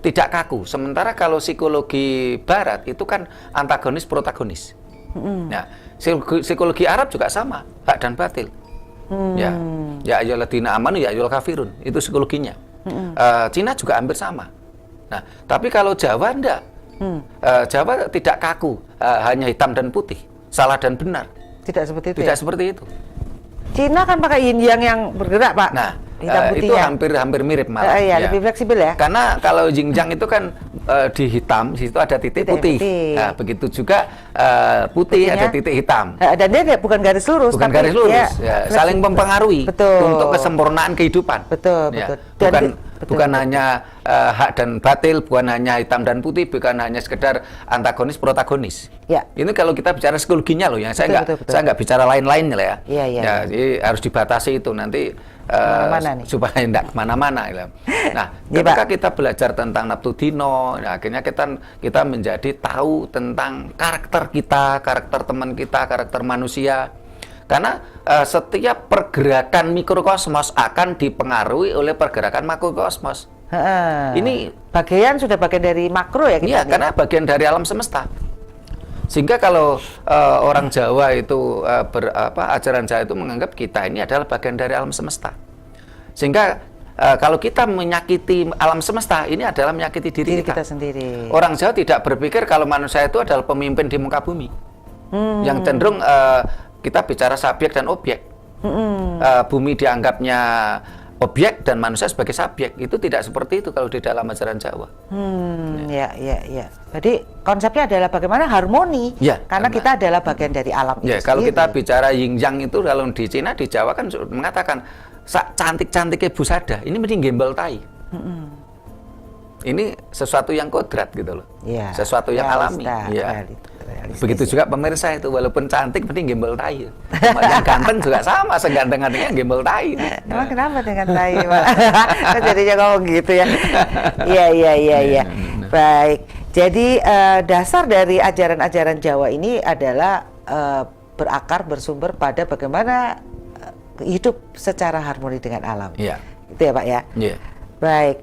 Tidak kaku. Sementara kalau psikologi Barat itu kan antagonis protagonis. Nah, psikologi Arab juga sama, hak dan batil. Ya ayyuhalladzina amanu ya ayyuhal kafirun, itu psikologinya. Cina juga hampir sama. Nah, tapi kalau Jawa enggak. Jawa tidak kaku, hanya hitam dan putih, salah dan benar. Tidak seperti itu. Tidak seperti itu. Cina kan pakai yin yang bergerak, Pak. Nah, hitam itu hampir mirip malah. Lebih fleksibel ya. Karena kalau yin yang itu kan di hitam, di situ ada titik putih. Nah, begitu juga putih ada titik hitam. Dan dia bukan garis lurus, bukan garis lurus, saling mempengaruhi untuk kesempurnaan kehidupan. Betul. Bukan hanya hak dan batil, bukan hanya hitam dan putih, bukan hanya sekedar antagonis protagonis. Ya. Ini kalau kita bicara psikologinya loh, yang saya nggak bicara lain-lainnya lah ya. Jadi harus dibatasi itu nanti supaya tidak kemana-mana. Gitu. Nah, ketika kita belajar tentang Naptudino, akhirnya kita menjadi tahu tentang karakter kita, karakter teman kita, karakter manusia. Karena setiap pergerakan mikrokosmos akan dipengaruhi oleh pergerakan makrokosmos. Ini sudah bagian dari makro ya kita. Iya, karena bagian dari alam semesta. Sehingga kalau orang Jawa itu ajaran Jawa itu menganggap kita ini adalah bagian dari alam semesta. Sehingga kalau kita menyakiti alam semesta, ini adalah menyakiti diri kita sendiri. Orang Jawa tidak berpikir kalau manusia itu adalah pemimpin di muka bumi. Yang cenderung kita bicara subjek dan objek. Bumi dianggapnya objek dan manusia sebagai subjek. Itu tidak seperti itu kalau di dalam ajaran Jawa. Ya. Jadi konsepnya adalah bagaimana harmoni. Karena kita adalah bagian dari alam itu kalau sendiri. kita bicara yin yang itu kalau di Cina, di Jawa kan mengatakan cantik-cantiknya busada, ini mending gembel tai. Ini sesuatu yang kodrat gitu loh. Sesuatu yang alami. Begitu juga pemirsa itu, walaupun cantik mending gembel tai. Yang ganteng juga sama, seganteng-gantengnya gembel tai. Emang kenapa dengan tai, Pak? Kok jadinya ngomong gitu ya? Iya. Baik. Jadi dasar dari ajaran-ajaran Jawa ini adalah berakar bersumber pada bagaimana hidup secara harmoni dengan alam. Iya. Itu ya, Pak ya? Iya. Baik.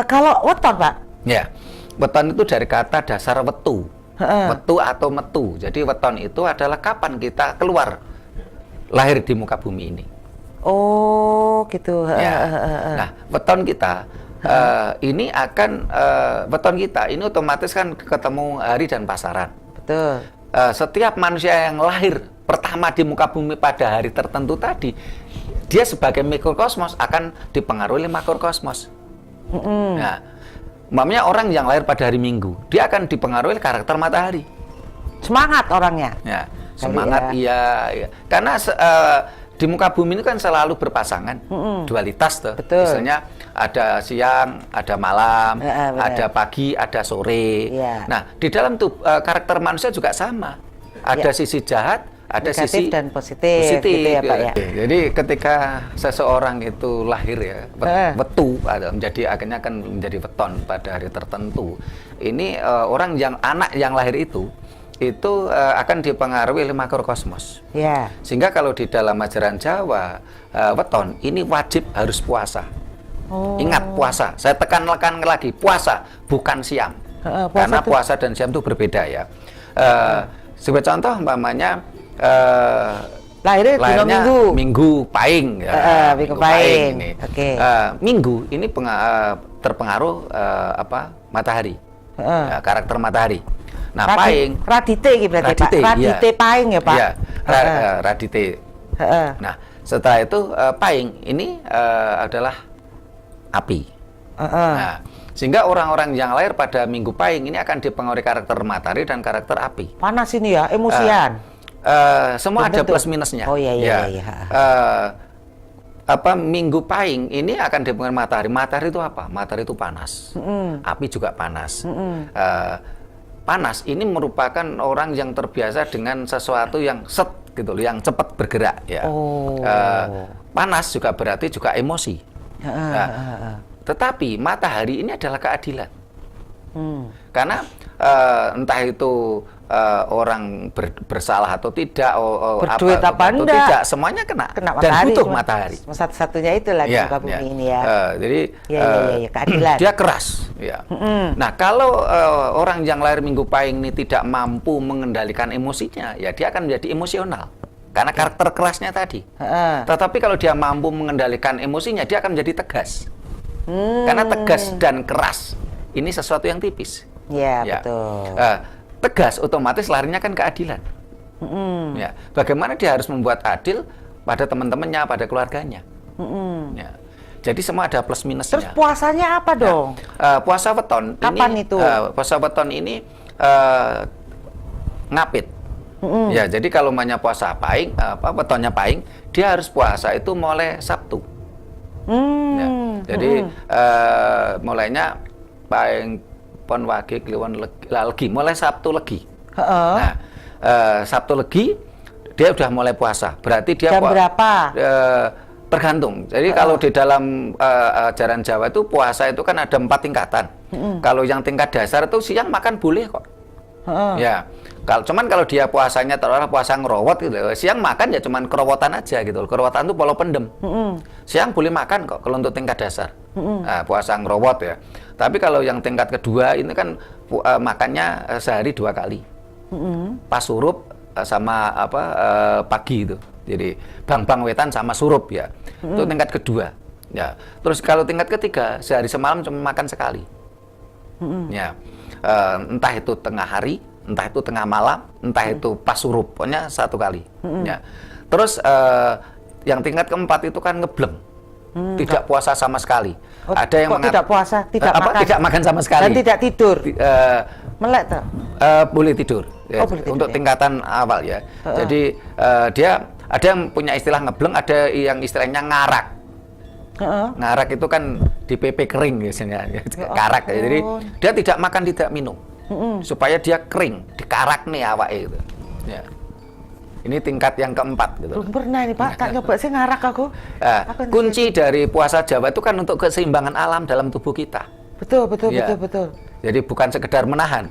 Kalau weton, Pak? Ya. Weton itu dari kata dasar wetu. Wetu atau metu. Jadi weton itu adalah kapan kita keluar lahir di muka bumi ini. Oh, gitu. Nah, weton kita ini akan weton kita ini otomatis kan ketemu hari dan pasaran. Betul. setiap manusia yang lahir pertama di muka bumi pada hari tertentu tadi, dia sebagai mikrokosmos akan dipengaruhi oleh makrokosmos. Nah, umpamanya orang yang lahir pada hari Minggu, dia akan dipengaruhi oleh karakter matahari. Semangat orangnya. Ya, semangat iya. Karena di muka bumi ini kan selalu berpasangan, dualitas tuh. Betul. Misalnya ada siang, ada malam, ada pagi, ada sore. Ya. Nah, di dalam tuh karakter manusia juga sama. Ada sisi jahat, ada negatif sisi dan positif gitu ya Pak ya. Jadi ketika seseorang itu lahir ya, wetu akhirnya akan menjadi weton pada hari tertentu. Ini anak yang lahir itu akan dipengaruhi oleh makrokosmos. Ya. Sehingga kalau di dalam ajaran Jawa, weton ini wajib harus puasa. Ingat puasa, saya tekankan lagi, puasa bukan siam. Karena puasa dan siam itu berbeda ya. Sebagai contoh umpamanya lahirnya Minggu Pahing ya. Minggu Pahing ini. Okay. Minggu ini terpengaruh matahari. Karakter matahari. Nah, Pahing Radite gitu berarti Pak. Radite iya. Pahing ya Pak. Iya, Radite. Nah, setelah itu Pahing ini adalah api. Nah, sehingga orang-orang yang lahir pada Minggu Pahing ini akan dipengaruhi karakter matahari dan karakter api. Panas ini ya, emosian. Semua ada plus minusnya. Oh iya. Minggu Pahing ini akan dipengaruhi matahari. Matahari itu apa? Matahari itu panas. Api juga panas. Panas ini merupakan orang yang terbiasa dengan sesuatu yang gitu, yang cepat bergerak ya. Panas juga berarti juga emosi. Tetapi matahari ini adalah keadilan. Karena entah itu orang bersalah atau tidak, berduit apa atau tidak, semuanya kena matahari, dan butuh matahari. Satu-satunya itu lagi muka bumi ini ya. Jadi keadilan. Dia keras. Ya. Nah, kalau orang yang lahir Minggu Pahing ini tidak mampu mengendalikan emosinya, ya dia akan menjadi emosional. Karena karakter kerasnya tadi. Tetapi kalau dia mampu mengendalikan emosinya, dia akan menjadi tegas. Karena tegas dan keras ini sesuatu yang tipis. Ya. Betul. Tegas otomatis larinya kan keadilan. Ya. Bagaimana dia harus membuat adil pada teman-temannya, pada keluarganya. Ya. Jadi semua ada plus minusnya. Terus puasanya apa dong? Puasa weton. Kapan itu? Puasa weton ini ngapit. Ya, jadi kalau namanya puasa Pahing, wetonnya Pahing, dia harus puasa itu mulai Sabtu. Ya, jadi mulainya Pahing Pon Wage Kliwon Legi, mulai Sabtu Legi. Nah, Sabtu Legi dia udah mulai puasa. Berarti dia jam berapa? Tergantung. Jadi kalau di dalam ajaran Jawa itu puasa itu kan ada 4 tingkatan. Kalau yang tingkat dasar itu siang makan boleh kok. Ya. Kalau dia puasanya terlalu puasa ngerowot gitu, siang makan ya cuman kerowotan aja gitu. Kerowotan itu polo pendem. Siang boleh makan kok kalau untuk tingkat dasar. Nah, puasa ngerowot ya. Tapi kalau yang tingkat kedua ini kan makannya sehari 2 kali. Pas surup sama pagi itu. Jadi bang wetan sama surup ya. Itu tingkat kedua. Ya. Terus kalau tingkat ketiga sehari semalam cuma makan sekali. Ya. Entah itu tengah hari, entah itu tengah malam, entah itu pas surup, pokoknya 1 kali. Ya. Terus yang tingkat keempat itu kan ngebleng. Tidak puasa sama sekali. Ada yang tidak puasa, tidak makan. Tidak makan sama sekali. Dan tidak tidur. Melek tuh. Boleh tidur. Ya, boleh tidur untuk tingkatan awal ya. Jadi dia ada yang punya istilah ngebleng, ada yang istilahnya ngarak. Ngarak itu kan di PP kering biasanya. Karak. Jadi dia tidak makan, tidak minum. Supaya dia kering, dikarak nih awake itu. Ya. Ini tingkat yang keempat gitu. Belum pernah nih Pak, tak coba sih ngarak aku. Kunci dari puasa Jawa itu kan untuk keseimbangan alam dalam tubuh kita. Betul. Jadi bukan sekedar menahan.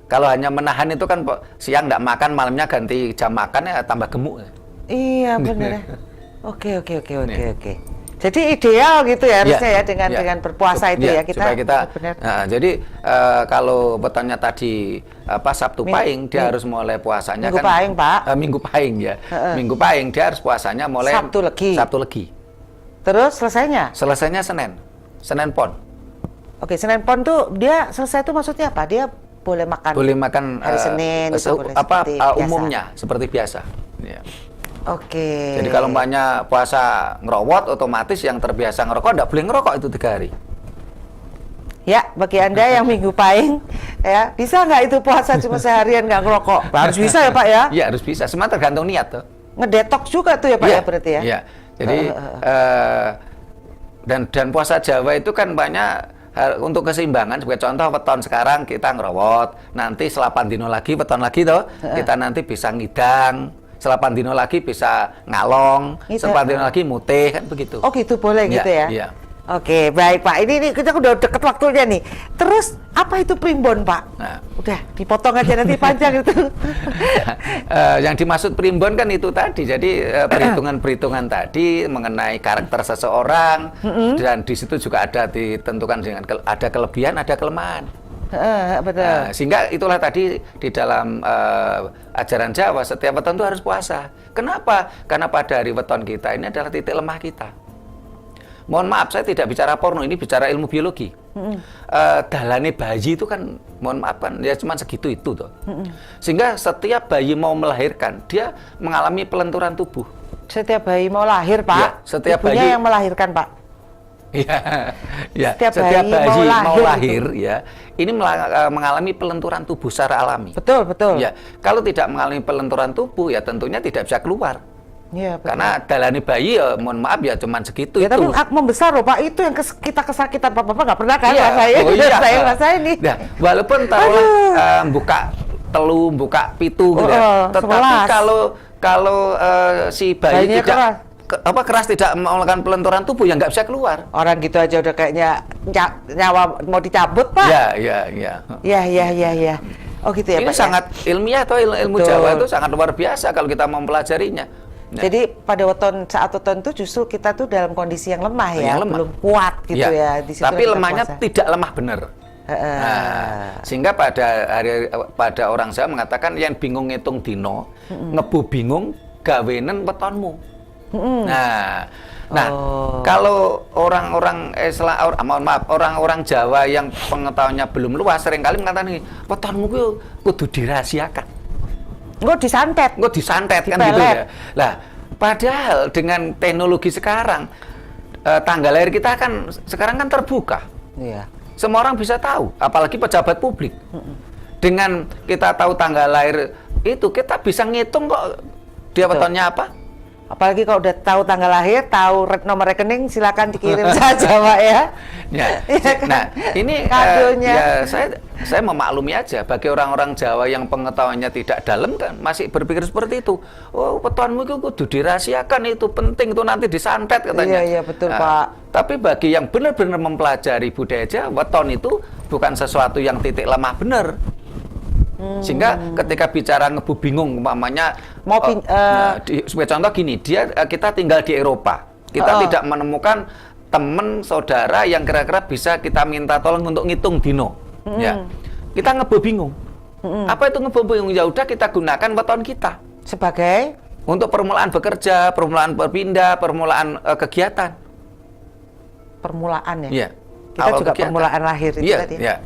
Kalau hanya menahan itu kan siang nggak makan, malamnya ganti jam makan ya tambah gemuk. Iya benar. Oke. Jadi ideal gitu ya harusnya ya dengan berpuasa itu ya kita. Supaya kita. Jadi kalau bertanya tadi Sabtu Pahing dia harus mulai puasanya Minggu Pahing Pak. Minggu Pahing ya. Minggu Pahing dia harus puasanya mulai Sabtu Legi. Terus selesainya? Selesainya Senin Pon. Oke, Senin Pon tuh dia selesai itu maksudnya apa? Dia boleh makan. Boleh makan hari Senin itu boleh seperti biasa. Umumnya seperti biasa. Ya. Oke. Jadi kalau umpamanya puasa ngerowot, otomatis yang terbiasa ngerokok enggak boleh ngerokok itu 3 hari. Ya, bagi Anda yang minggu pahing, ya bisa nggak itu puasa cuma seharian nggak ngerokok? Harus bisa ya Pak ya? Iya harus bisa, semua tergantung niat tuh. Ngedetox juga tuh ya Pak ya berarti ya? Iya, jadi dan puasa Jawa itu kan banyak untuk keseimbangan. Sebagai contoh, weton sekarang kita ngerowot, nanti selapan dino lagi, weton lagi tuh, kita nanti bisa ngidang, selapan dino lagi bisa ngalong, selapan dino lagi mutih, kan begitu. Oh gitu, boleh gitu ya? Iya. Oke, baik Pak. Ini kita udah deket waktunya nih. Terus apa itu primbon Pak? Nah, udah dipotong aja nanti panjang itu. Yang dimaksud primbon kan itu tadi. Jadi perhitungan-perhitungan tadi mengenai karakter seseorang, dan di situ juga ada ditentukan dengan ada kelebihan, ada kelemahan. Betul. Sehingga itulah tadi di dalam ajaran Jawa setiap weton itu harus puasa. Kenapa? Karena pada hari weton kita ini adalah titik lemah kita. Mohon maaf, saya tidak bicara porno, ini bicara ilmu biologi. Dalane bayi itu kan, mohon maaf kan, ya cuma segitu itu tuh. Sehingga setiap bayi mau melahirkan, dia mengalami pelenturan tubuh. Setiap bayi mau lahir Pak? Ya, setiap ibunya bayi yang melahirkan Pak? Ya, setiap bayi mau lahir ya, ini mengalami pelenturan tubuh secara alami. Betul, betul. Ya, kalau tidak mengalami pelenturan tubuh, ya tentunya tidak bisa keluar. Ya, karena dalane bayi ya mohon maaf ya cuman segitu ya, itu. Tapi membesar loh Pak, itu yang kita kesakitan Bapak nggak pernah kan? Iya. Saya rasa ini. Nah, walaupun taruhlah buka telu, buka pitu gitu ya. Tetapi kalau si bayi tidak keras tidak melakukan pelenturan tubuh yang nggak bisa keluar. Orang gitu aja udah kayaknya nyawa mau dicabut Pak. Iya. Ya. Oh gitu ya Ini Pak. Ini sangat ilmiah atau ilmu Jawa itu sangat luar biasa kalau kita mempelajarinya. Nah. Jadi pada saat weton itu justru kita tuh dalam kondisi yang lemah ya, belum kuat gitu ya. Di situ tapi lemahnya tidak lemah benar. Sehingga pada orang Jawa mengatakan yang bingung ngitung dino, ngebu bingung gawenen wetonmu. Nah, kalau orang-orang orang-orang Jawa yang pengetahuannya belum luas seringkali mengatakan wetonmu kudu dirahasiakan. Nggak disantet kan gitu ya. Lah, padahal dengan teknologi sekarang tanggal lahir kita kan sekarang kan terbuka. Iya. Semua orang bisa tahu, apalagi pejabat publik. Dengan kita tahu tanggal lahir itu kita bisa ngitung kok dia wetonnya apa. Apalagi kalau udah tahu tanggal lahir, tahu nomor rekening, silakan dikirim saja Pak ya. Nah, ini kadonya. Saya memaklumi aja bagi orang-orang Jawa yang pengetahuannya tidak dalam kan masih berpikir seperti itu. Oh, wetonmu itu kudu dirahasiakan, itu penting, itu nanti disantet katanya. Iya betul Pak. Tapi bagi yang benar-benar mempelajari budaya Jawa, weton itu bukan sesuatu yang titik lemah benar. Sehingga ketika bicara ngebu bingung umpamanya sebagai contoh gini, kita tinggal di Eropa, kita tidak menemukan teman saudara yang kira-kira bisa kita minta tolong untuk ngitung dino, ya kita ngebu bingung. Apa itu ngebu bingung? Ya udah kita gunakan weton kita sebagai untuk permulaan bekerja, permulaan berpindah, permulaan kegiatan. Permulaan ya. Iya. Kita juga kegiatan. Permulaan lahir itu tadi. Iya.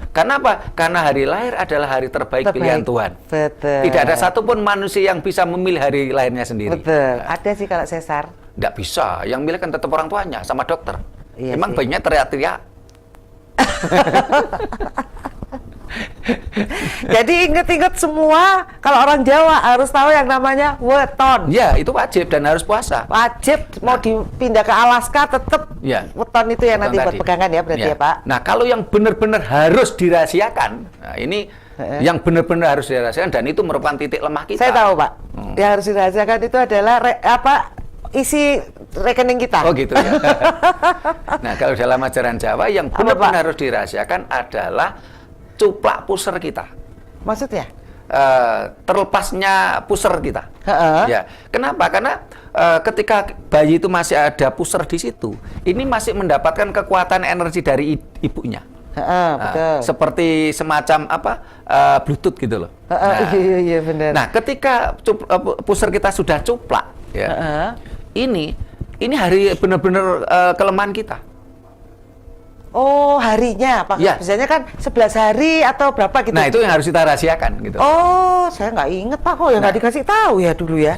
Karena apa? Karena hari lahir adalah hari terbaik pilihan Tuhan. Betul. Tidak ada satupun manusia yang bisa memilih hari lahirnya sendiri. Betul. Ada sih kalau sesar. Tidak bisa. Yang milih kan tetap orang tuanya sama dokter. Iya Emang bayinya teriak-teriak. Jadi inget-inget semua, kalau orang Jawa harus tahu yang namanya weton. Ya, itu wajib dan harus puasa. Wajib, mau dipindah ke Alaska tetap weton itu yang nanti buat pegangan ya berarti ya Pak. Nah, kalau yang benar-benar harus dirahasiakan, nah ini yang benar-benar harus dirahasiakan dan itu merupakan titik lemah kita. Saya tahu Pak, yang harus dirahasiakan itu adalah isi rekening kita. Oh gitu ya. Nah, kalau dalam ajaran Jawa yang benar-benar harus dirahasiakan adalah cuplak puser kita. Maksudnya? Terlepasnya puser kita. Ya. Kenapa? Karena ketika bayi itu masih ada puser di situ, ini masih mendapatkan kekuatan energi dari ibunya. Betul. Seperti semacam Bluetooth gitu loh. Iya benar. Nah, ketika puser kita sudah cuplak, ya, ini hari benar-benar kelemahan kita. Oh, harinya Pak. Ya. Biasanya kan 11 hari atau berapa gitu. Nah, itu yang harus kita rahasiakan gitu. Oh, saya nggak inget Pak, kok ya nggak dikasih tahu ya dulu ya.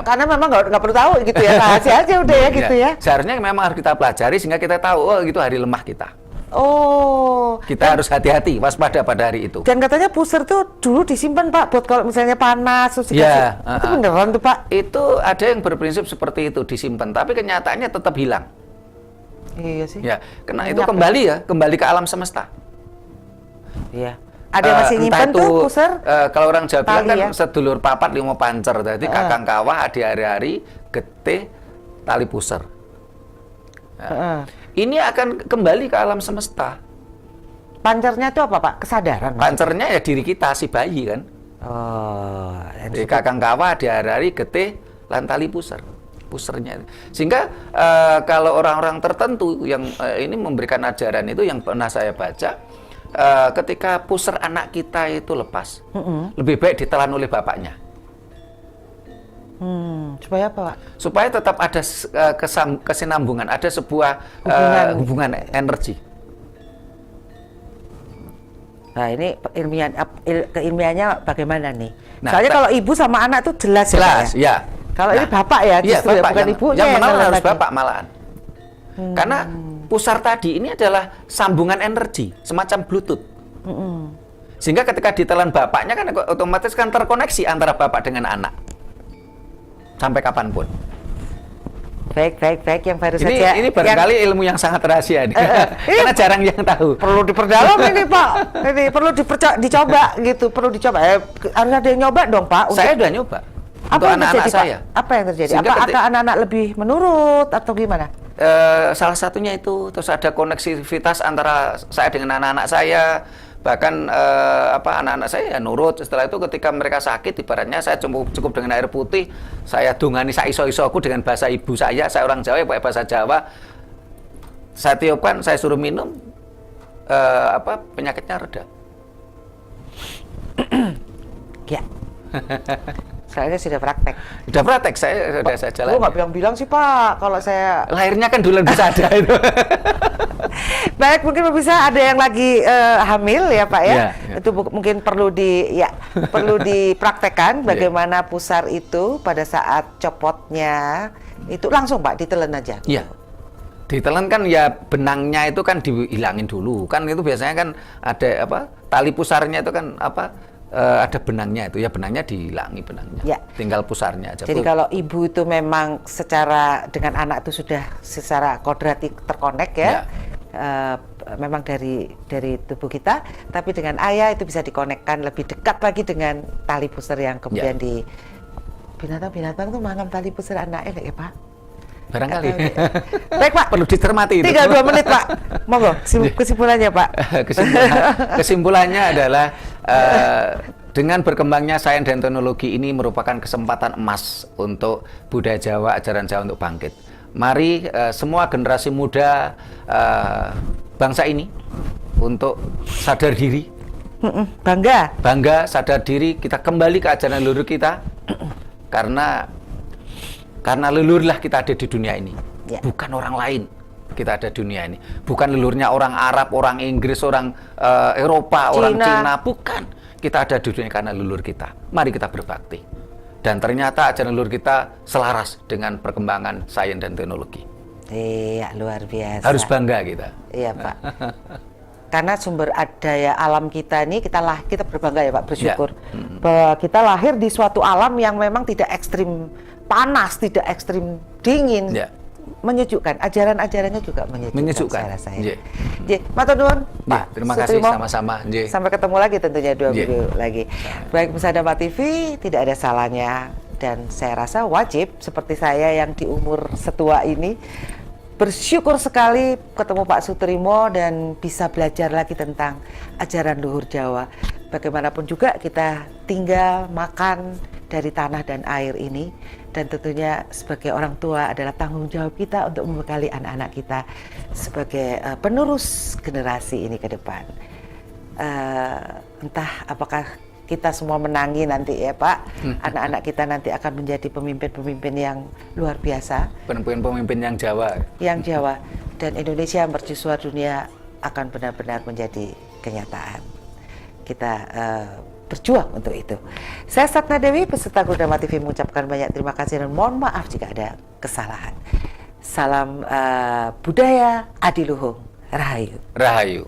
Karena memang nggak perlu tahu gitu ya, rahasia aja udah ya gitu ya. Seharusnya memang harus kita pelajari sehingga kita tahu, oh itu hari lemah kita. Oh. Kita harus hati-hati, waspada pada hari itu. Dan katanya pusar tuh dulu disimpan Pak, buat kalau misalnya panas, terus dikasih. Itu beneran tuh Pak? Itu ada yang berprinsip seperti itu, disimpan, tapi kenyataannya tetap hilang. Iya sih. Ya, karena itu kembali ke alam semesta. Iya. Ada yang masih nyimpen tuh pusar? Kalau orang Jawa bilang kan ya? sedulur papat limo pancer. Jadi kakang kawah adi hari-hari getih tali pusar. Nah, ini akan kembali ke alam semesta. Pancernya itu apa Pak? Kesadaran? Pancernya ya diri kita, si bayi kan. Oh. Jadi kakang kawah adi hari-hari getih lan tali pusar. Pusernya. Sehingga kalau orang-orang tertentu yang ini memberikan ajaran itu yang pernah saya baca, ketika puser anak kita itu lepas, lebih baik ditelan oleh bapaknya. Supaya apa Pak? Supaya tetap ada kesinambungan, ada sebuah hubungan energi. Nah ini keilmiahnya bagaimana nih? Soalnya kalau ibu sama anak itu jelas ya. Kalau ini bapak ya, justru bapak, bukan ibunya yang menang harus lagi. bapak malahan. Karena pusar tadi ini adalah sambungan energi, semacam Bluetooth. Sehingga ketika ditelan bapaknya kan otomatis kan terkoneksi antara bapak dengan anak. Sampai kapanpun. Baik, yang baru saja. Ini barangkali ilmu yang sangat rahasia nih. Karena jarang yang tahu. Perlu diperdalam ini Pak. Ini perlu dicoba gitu, perlu dicoba. Harus ada yang nyoba dong Pak. Saya udah nyoba. Apa yang terjadi, saya. Pak? Apa yang terjadi? Apakah anak-anak lebih menurut atau gimana? Salah satunya itu, terus ada koneksivitas antara saya dengan anak-anak saya, bahkan anak-anak saya ya nurut. Setelah itu ketika mereka sakit, ibaratnya saya cukup dengan air putih, saya dungani saiso-isoku dengan bahasa ibu saya orang Jawa, pakai bahasa Jawa, saya tiupkan, saya suruh minum, penyakitnya reda. Ya. Saya sudah praktek. Sudah praktek, saya jalan. Lu nggak bilang-bilang sih Pak, kalau saya... Lahirnya kan dulu bisa ada itu. Baik, mungkin bisa ada yang lagi hamil ya Pak ya. Itu mungkin perlu dipraktekkan bagaimana pusar itu pada saat copotnya. Itu langsung Pak, ditelan aja. Iya. Ditelan kan ya benangnya itu kan dihilangin dulu. Kan itu biasanya kan ada tali pusarnya itu kan ada benangnya itu ya, benangnya dihilangi benangnya. Ya. Tinggal pusarnya aja. Jadi kalau ibu itu memang secara dengan anak itu sudah secara kodratik terkonek ya. Memang dari tubuh kita, tapi dengan ayah itu bisa dikonekkan lebih dekat lagi dengan tali pusar yang kemudian di binatang tuh mangam tali pusar anaknya enggak ya Pak? Barangkali. Baik Pak. Perlu dicermati itu. Tinggal 2 menit Pak. Monggo kesimpulannya Pak. Kesimpulannya adalah dengan berkembangnya sains dan teknologi ini merupakan kesempatan emas untuk budaya Jawa, ajaran Jawa untuk bangkit. Mari semua generasi muda bangsa ini untuk sadar diri. Bangga, sadar diri, kita kembali ke ajaran leluhur kita. Karena leluhurlah kita ada di dunia ini, bukan orang lain. Kita ada di dunia ini, bukan leluhurnya orang Arab, orang Inggris, orang Eropa, orang Cina, bukan. Kita ada di dunia karena leluhur kita. Mari kita berbakti. Dan ternyata ajaran leluhur kita selaras dengan perkembangan sains dan teknologi. Iya, luar biasa. Harus bangga kita. Iya Pak. Karena sumber daya alam kita ini kita berbangga ya Pak, bersyukur bahwa kita lahir di suatu alam yang memang tidak ekstrim panas, tidak ekstrim dingin, menyejukkan. Ajaran-ajarannya juga menyejukkan. Saya rasa ya. Matur nuwun Pak. Terima kasih sama-sama. Sampai ketemu lagi tentunya 2 minggu lagi. Baik, Pusada TV tidak ada salahnya dan saya rasa wajib seperti saya yang di umur setua ini bersyukur sekali ketemu Pak Sutrimo dan bisa belajar lagi tentang ajaran luhur Jawa. Bagaimanapun juga kita tinggal makan dari tanah dan air ini, dan tentunya sebagai orang tua adalah tanggung jawab kita untuk membekali anak-anak kita sebagai penerus generasi ini ke depan. Entah apakah kita semua menangi nanti ya Pak, anak-anak kita nanti akan menjadi pemimpin-pemimpin yang luar biasa. Pemimpin yang Jawa. Yang Jawa. dan Indonesia mercusuar dunia akan benar-benar menjadi kenyataan. Kita berjuang untuk itu. Saya Satna Dewi, peserta Gurdama TV mengucapkan banyak terima kasih dan mohon maaf jika ada kesalahan. Salam budaya adiluhung. Rahayu. Rahayu.